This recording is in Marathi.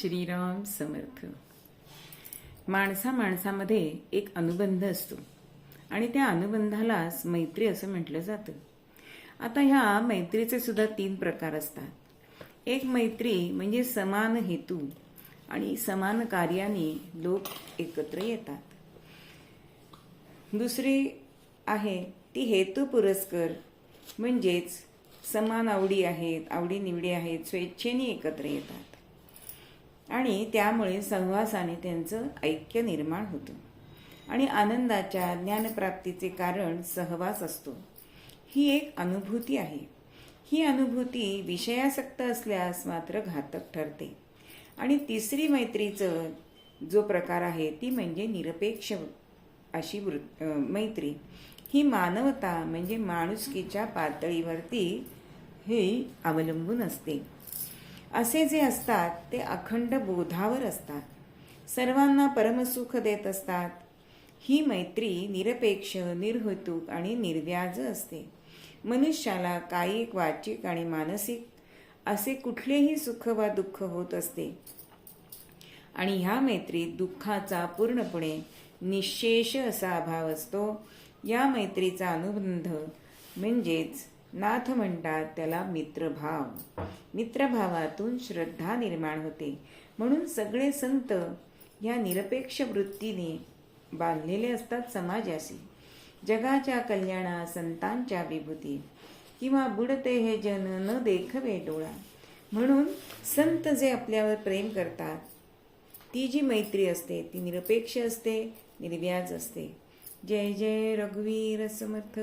श्रीराम समर्थ. माणसा माणसामध्ये एक अनुबंध असतो आणि त्या अनुबंधालाच मैत्री असं म्हटलं जातं. आता ह्या मैत्रीचे सुद्धा 3 प्रकार असतात. एक मैत्री म्हणजे समान हेतू आणि समान कार्याने लोक एकत्र येतात. दुसरी आहे ती हेतू पुरस्कर, म्हणजेच समान आवडी आहेत, आवडीनिवडी आहेत, स्वेच्छेने एकत्र येतात आणि त्यामुळे सहवासाने त्यांचं ऐक्य निर्माण होतं आणि आनंदाच्या ज्ञानप्राप्तीचे कारण सहवास असतो. ही एक अनुभूती आहे. ही अनुभूती विषयासक्त असल्यास मात्र घातक ठरते. आणि तिसरी मैत्रीचं जो प्रकार आहे ती म्हणजे निरपेक्ष अशी मैत्री. ही मानवता म्हणजे माणुसकीच्या पातळीवरती ही अवलंबून असते. असे जे असतात ते अखंड बोधावर असतात, सर्वांना परमसुख देत असतात. ही मैत्री निरपेक्ष, निर्हेतुक आणि निर्व्याज असते. मनुष्याला कायिक, वाचिक आणि मानसिक असे कुठलेही सुख वा दुःख होत असते आणि ह्या मैत्रीत दुःखाचा पूर्णपणे निःशेष असा अभाव असतो. या मैत्रीचा अनुबंध म्हणजेच नाथ म्हणतात त्याला मित्रभाव. मित्रभावातून श्रद्धा निर्माण होते. म्हणून सगळे संत या निरपेक्ष वृत्तीने बांधलेले असतात समाजाशी. जगाच्या कल्याणा संतांच्या विभूती किंवा बुडते हे जन न देखवे डोळा. म्हणून संत जे आपल्यावर प्रेम करतात ती जी मैत्री असते ती निरपेक्ष असते, निर्व्याज असते. जय जय रघुवीर समर्थ.